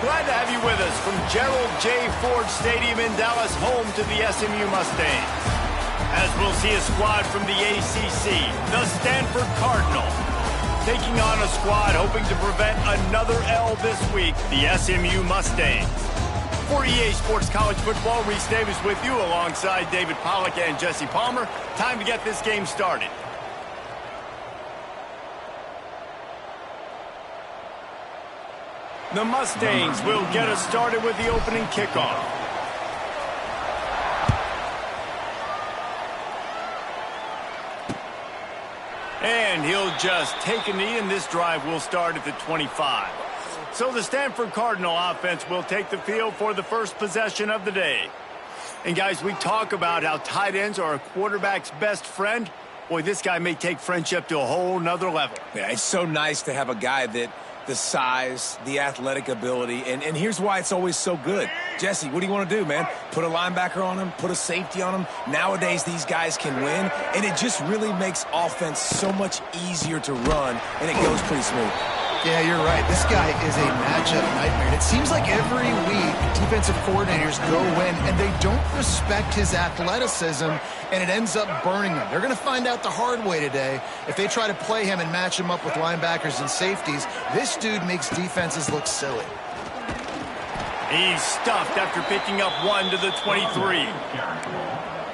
Glad to have you with us from Gerald J. Ford Stadium in Dallas, home to the SMU Mustangs. As we'll see a squad from the ACC, the Stanford Cardinal, taking on a squad hoping to prevent another L this week, the SMU Mustangs. For EA Sports College Football, Reese Davis with you alongside David Pollack and Jesse Palmer. Time to get this game started. The Mustangs will get us started with the opening kickoff. And he'll just take a knee, and this drive will start at the 25. So the Stanford Cardinal offense will take the field for the first possession of the day. And guys, we talk about how tight ends are a quarterback's best friend. Boy, this guy may take friendship to a whole nother level. Yeah, it's so nice to have a guy that the size, the athletic ability, and here's why it's always so good. Jesse, what do you want to do, man? Put a linebacker on him, put a safety on him. Nowadays, these guys can win, and it just really makes offense so much easier to run, and it goes pretty smooth. Yeah, you're right. This guy is a matchup nightmare. And it seems like every week defensive coordinators go in and they don't respect his athleticism, and it ends up burning them. They're going to find out the hard way today. If they try to play him and match him up with linebackers and safeties, this dude makes defenses look silly. He's stuffed after picking up one to the 23.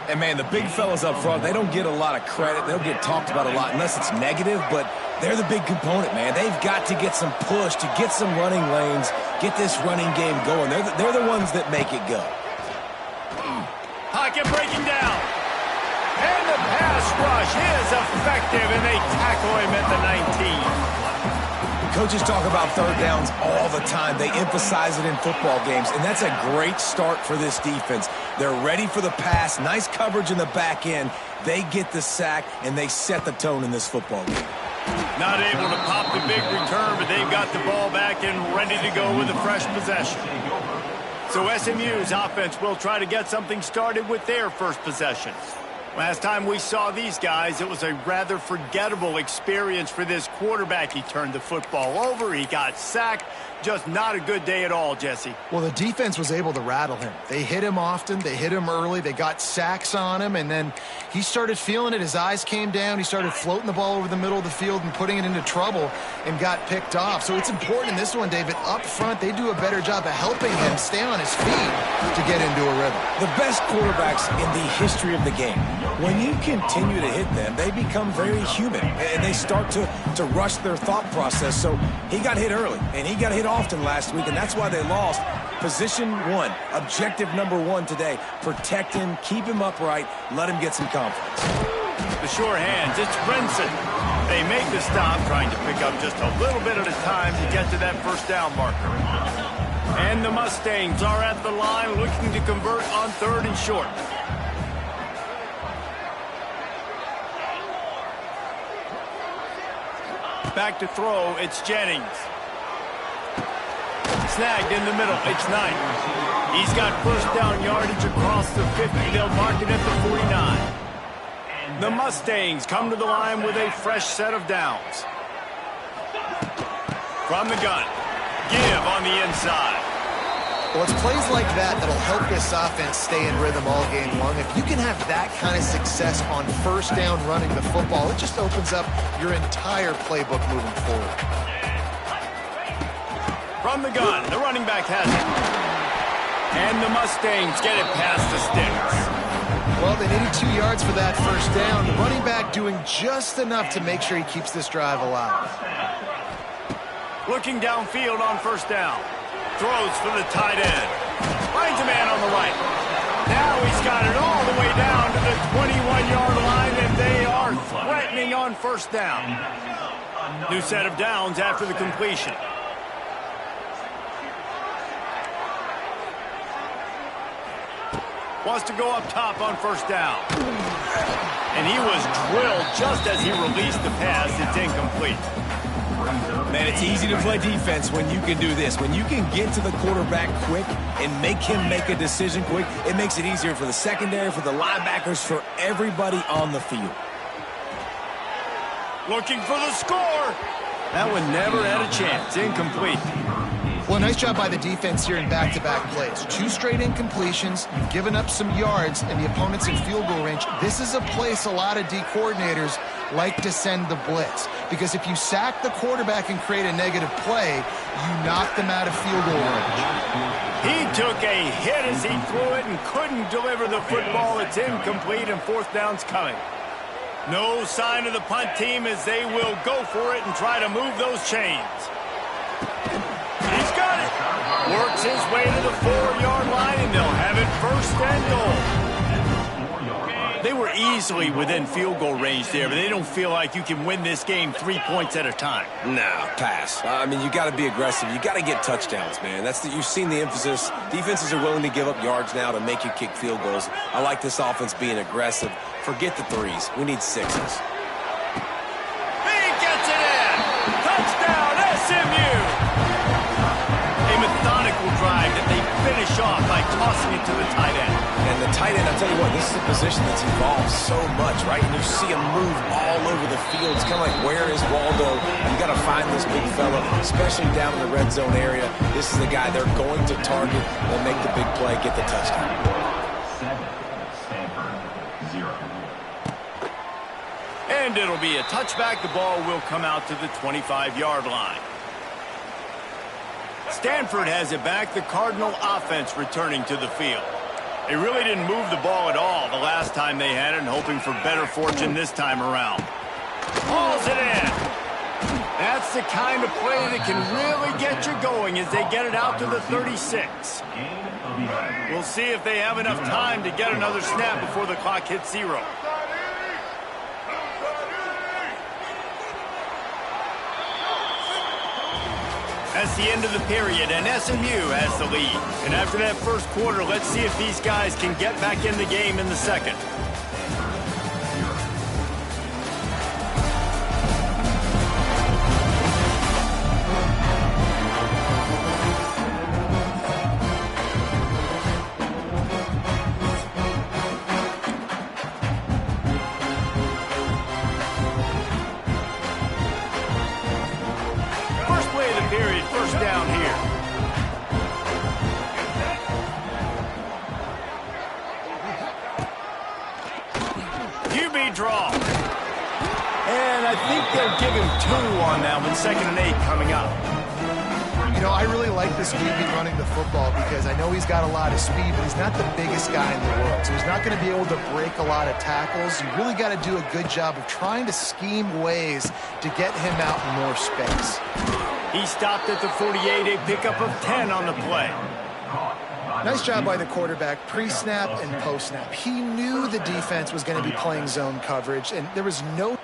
And, man, the big fellas up front, they don't get a lot of credit. They don't get talked about a lot unless it's negative, but they're the big component, man. They've got to get some push, to get some running lanes, get this running game going. They're the ones that make it go. Pocket breaking down. And the pass rush is effective, and they tackle him at the 19. Coaches talk about third downs all the time. They emphasize it in football games, and that's a great start for this defense. They're ready for the pass, nice coverage in the back end. They get the sack, and they set the tone in this football game. Not able to pop the big return, but they've got the ball back and ready to go with a fresh possession. So SMU's offense will try to get something started with their first possession. Last time we saw these guys, it was a rather forgettable experience for this quarterback. He turned the football over, he got sacked. Just not a good day at all, Jesse. Well, the defense was able to rattle him. They hit him often, they hit him early, they got sacks on him, and then he started feeling it. His eyes came down, he started floating the ball over the middle of the field and putting it into trouble and got picked off. So it's important in this one, David, up front, they do a better job of helping him stay on his feet to get into a rhythm. The best quarterbacks in the history of the game, when you continue to hit them, they become very human, and they start to rush their thought process. So he got hit early, and he got hit often last week, and that's why they lost. Position one, objective number one today, protect him, keep him upright, let him get some confidence. The sure hands, it's Brinson. They make the stop, trying to pick up just a little bit at a time to get to that first down marker. And the Mustangs are at the line looking to convert on third and short. Back to throw, it's Jennings. Snagged in the middle, it's Knight. He's got first down yardage across the 50. They'll mark it at the 49. The Mustangs come to the line with a fresh set of downs. From the gun, give on the inside. Well, it's plays like that that'll help this offense stay in rhythm all game long. If you can have that kind of success on first down running the football, it just opens up your entire playbook moving forward. From the gun, the running back has it. And the Mustangs get it past the sticks. Well, they needed 2 yards for that first down. The running back doing just enough to make sure he keeps this drive alive. Looking downfield on first down. Throws for the tight end. Finds a man on the right. Now he's got it all the way down to the 21-yard line, and they are threatening on first down. New set of downs after the completion. Wants to go up top on first down. And he was drilled just as he released the pass. It's incomplete. Man, it's easy to play defense when you can do this. When you can get to the quarterback quick and make him make a decision quick, it makes it easier for the secondary, for the linebackers, for everybody on the field. Looking for the score. That one never had a chance. Incomplete. Well, nice job by the defense here in back-to-back plays. 2 straight incompletions, you've given up some yards, and the opponent's in field goal range. This is a place a lot of D coordinators like to send the blitz, because if you sack the quarterback and create a negative play, you knock them out of field goal range. He took a hit as he threw it and couldn't deliver the football. It's incomplete, and 4th down's coming. No sign of the punt team as they will go for it and try to move those chains. He's got it. Works his way to the 4-yard line, and they'll have it 1st and goal. They were easily within field goal range there, but they don't feel like you can win this game 3 points at a time. Nah, pass. I mean, you got to be aggressive. You got to get touchdowns, man. You've seen the emphasis. Defenses are willing to give up yards now to make you kick field goals. I like this offense being aggressive. Forget the 3s. We need 6s. He gets it in. Touchdown, SMU. A methodical drive that they finish off by tossing it to the tight end. And the tight end, I'll tell you what, this is a position that's evolved so much, right? And you see him move all over the field. It's kind of like, where is Waldo? You got to find this big fella, especially down in the red zone area. This is the guy they're going to target. They'll make the big play, get the touchdown. 7, Stanford, 0. And it'll be a touchback. The ball will come out to the 25-yard line. Stanford has it back. The Cardinal offense returning to the field. They really didn't move the ball at all the last time they had it, and hoping for better fortune this time around. Hauls it in. That's the kind of play that can really get you going as they get it out to the 36. We'll see if they have enough time to get another snap before the clock hits 0. That's the end of the period, and SMU has the lead. And after that first quarter, let's see if these guys can get back in the game in the second. First play of the period, 1st down here. QB draw. And I think they'll give him 2 on that one. 2nd and 8 coming up. You know, I really like this QB running the football because I know he's got a lot of speed, but he's not the biggest guy in the world. So he's not going to be able to break a lot of tackles. You really got to do a good job of trying to scheme ways to get him out in more space. He stopped at the 48, a pickup of 10 on the play. Nice job by the quarterback, pre-snap and post-snap. He knew the defense was going to be playing zone coverage, and there was no...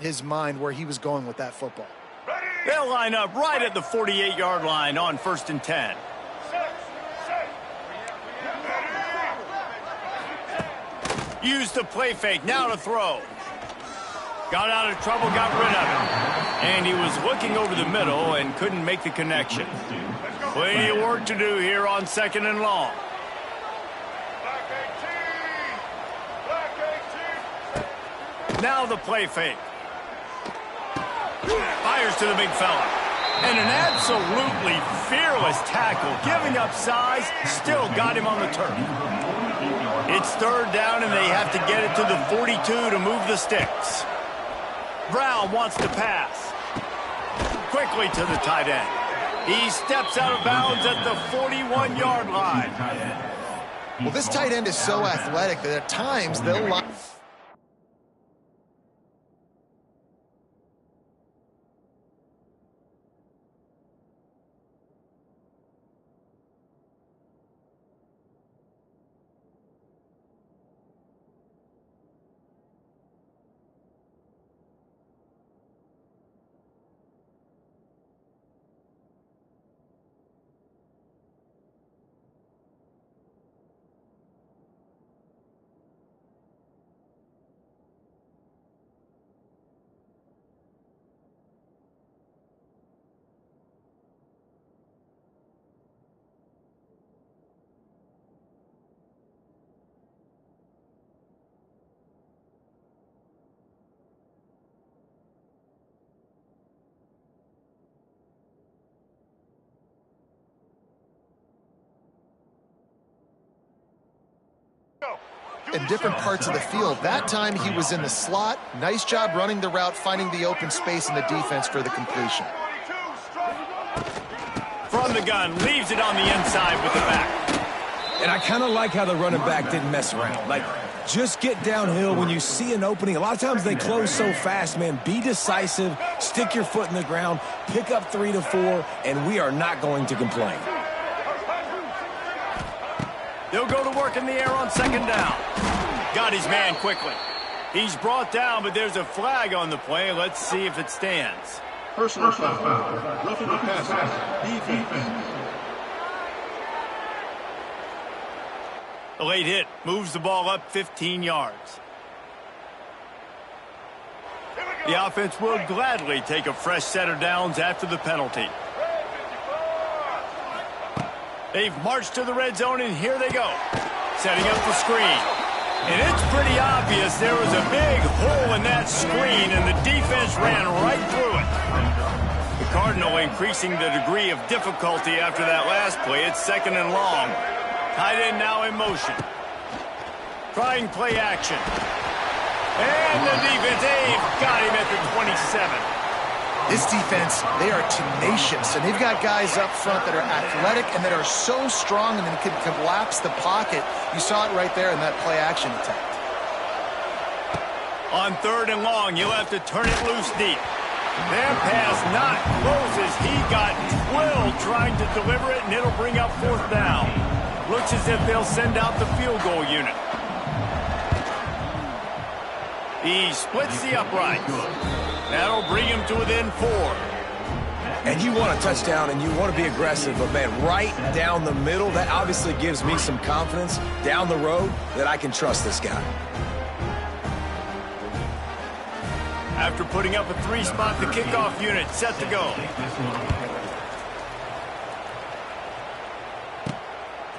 his mind where he was going with that football. They'll line up right at the 48-yard line on 1st and 10. Use the play fake, now to throw. Got out of trouble, got rid of it. And he was looking over the middle and couldn't make the connection. Plenty of work to do here on 2nd and long. Now the play fake. Fires to the big fella. And an absolutely fearless tackle. Giving up size, still got him on the turf. It's 3rd down, and they have to get it to the 42 to move the sticks. Brown wants to pass. Quickly to the tight end. He steps out of bounds at the 41-yard line. Well, this tight end is so athletic that at times they'll line. In different parts of the field. That time he was in the slot. Nice job running the route, finding the open space in the defense for the completion. From the gun, leaves it on the inside with the back. And I kind of like how the running back didn't mess around. Like, just get downhill when you see an opening. A lot of times they close so fast, man. Be decisive, stick your foot in the ground, pick up 3 to 4, and we are not going to complain. They'll go to work in the air on 2nd down. Got his man quickly. He's brought down, but there's a flag on the play. Let's see if it stands. Personal foul. Roughing the passer. Defense. A late hit moves the ball up 15 yards. The offense will gladly take a fresh set of downs after the penalty. They've marched to the red zone, and here they go. Setting up the screen. And it's pretty obvious there was a big hole in that screen, and the defense ran right through it. The Cardinal increasing the degree of difficulty after that last play. It's 2nd and long. Tight end now in motion. Trying play action. And the defense, they've got him at the 27. This defense, they are tenacious, and they've got guys up front that are athletic and that are so strong and then can collapse the pocket. You saw it right there in that play-action attempt. On 3rd and long, you'll have to turn it loose deep. Their pass not closes. He got twilled trying to deliver it, and it'll bring up 4th down. Looks as if they'll send out the field goal unit. He splits the uprights. That'll bring him to within 4. And you want a touchdown and you want to be aggressive, but man, right down the middle, that obviously gives me some confidence down the road that I can trust this guy. After putting up a 3-spot, the kickoff unit set to go.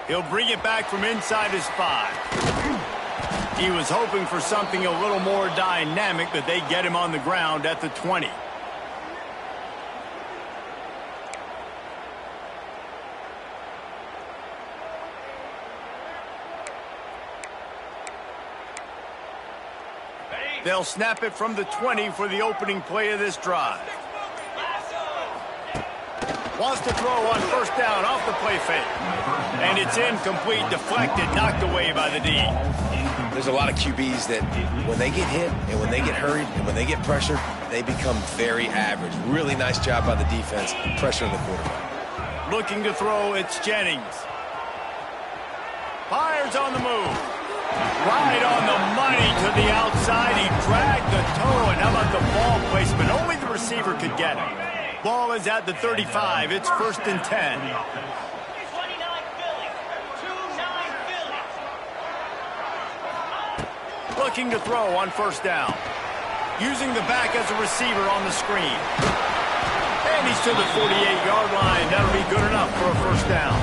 He'll bring it back from inside his 5. He was hoping for something a little more dynamic, but they get him on the ground at the 20. They'll snap it from the 20 for the opening play of this drive. Wants to throw on 1st down off the play fake. And it's incomplete, deflected, knocked away by the D. There's a lot of QBs that when they get hit and when they get hurried and when they get pressured, they become very average. Really nice job by the defense, pressuring the quarterback. Looking to throw, it's Jennings. Fires on the move. Right on the money. Running to the outside, he dragged the toe, and how about the ball placement? Only the receiver could get it. Ball is at the 35. It's 1st and 10. Looking to throw on 1st down. Using the back as a receiver on the screen. And he's to the 48-yard line. That'll be good enough for a 1st down.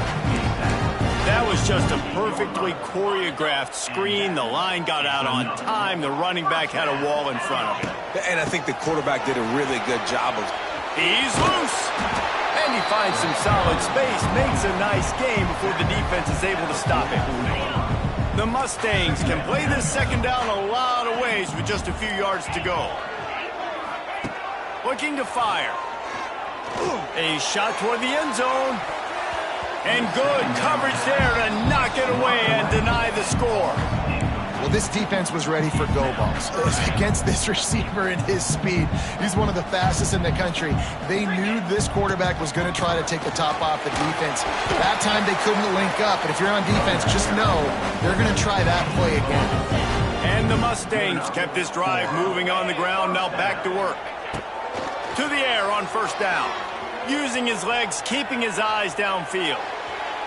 That was just a perfectly choreographed screen. The line got out on time. The running back had a wall in front of him. And I think the quarterback did a really good job of... He's loose. And he finds some solid space. Makes a nice game before the defense is able to stop it. The Mustangs can play this 2nd down a lot of ways with just a few yards to go. Looking to fire. A shot toward the end zone. And good coverage there to knock it away and deny the score. Well, this defense was ready for go balls. Against this receiver and his speed, he's one of the fastest in the country. They knew this quarterback was going to try to take the top off the defense. That time they couldn't link up, and if you're on defense, just know they're going to try that play again. And the Mustangs kept this drive moving on the ground, now back to work. To the air on 1st down. Using his legs, keeping his eyes downfield.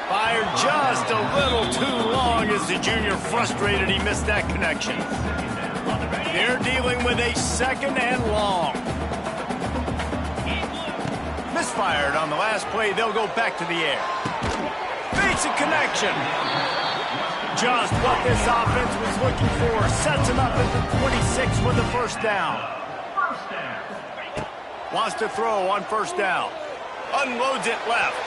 Fired just a little too long as the junior frustrated he missed that connection. They're dealing with a 2nd and long. Misfired on the last play. They'll go back to the air. Makes a connection. Just what this offense was looking for. Sets him up at the 26 with the 1st down. Wants to throw on 1st down. Unloads it left.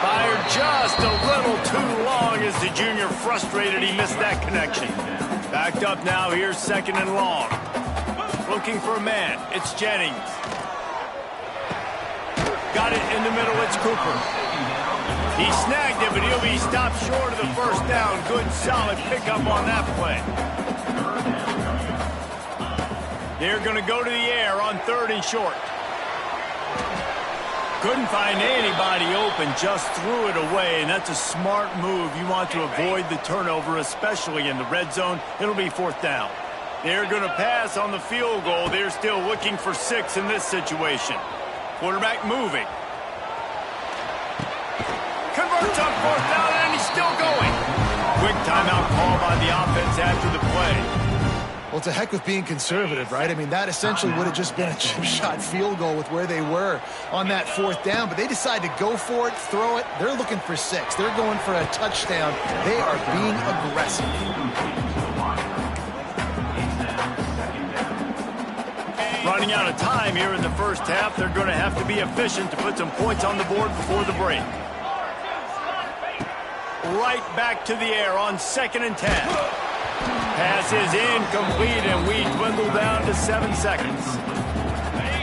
Fired just a little too long as the junior frustrated he missed that connection. Backed up now, here's 2nd and long. Looking for a man, it's Jennings. Got it in the middle, it's Cooper. He snagged it, but he'll be stopped short of the 1st down. Good, solid pickup on that play. They're going to go to the air on 3rd and short. Couldn't find anybody open, just threw it away, and that's a smart move. You want to avoid the turnover, especially in the red zone. It'll be 4th down. They're going to pass on the field goal. They're still looking for 6 in this situation. Quarterback moving. Converts on 4th down, and he's still going. Quick timeout call by the offense after the play. Well, to heck with being conservative, right? I mean, that essentially would have just been a chip shot field goal with where they were on that 4th down. But they decide to go for it, throw it. They're looking for 6. They're going for a touchdown. They are being aggressive. Running out of time here in the 1st half. They're going to have to be efficient to put some points on the board before the break. Right back to the air on 2nd and 10. Pass is incomplete, and we dwindle down to 7 seconds.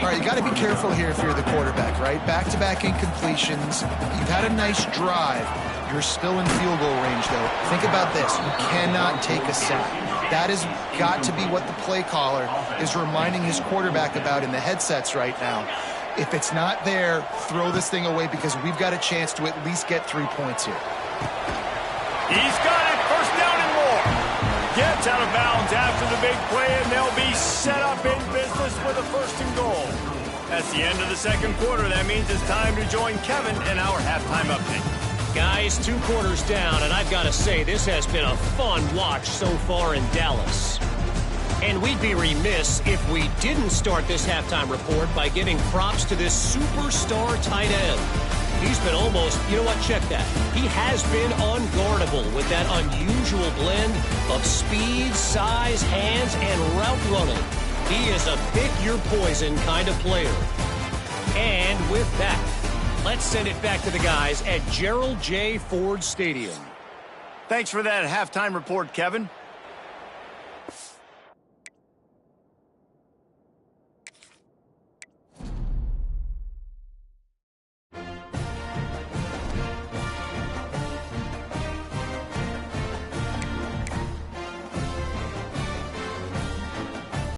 All right, you got to be careful here if you're the quarterback, right? Back-to-back incompletions. You've had a nice drive. You're still in field goal range, though. Think about this. You cannot take a sack. That has got to be what the play caller is reminding his quarterback about in the headsets right now. If it's not there, throw this thing away because we've got a chance to at least get 3 points here. He's got it. 1st down and more. Gets out of bounds after the big play, and they'll be set up in business with a 1st and goal. That's the end of the 2nd quarter. That means it's time to join Kevin in our halftime update. Guys, 2 quarters down, and I've got to say, this has been a fun watch so far in Dallas. And we'd be remiss if we didn't start this halftime report by giving props to this superstar tight end. He's been almost, you know what, check that. He has been unguardable with that unusual blend of speed, size, hands, and route running. He is a pick-your-poison kind of player. And with that, let's send it back to the guys at Gerald J. Ford Stadium. Thanks for that halftime report, Kevin.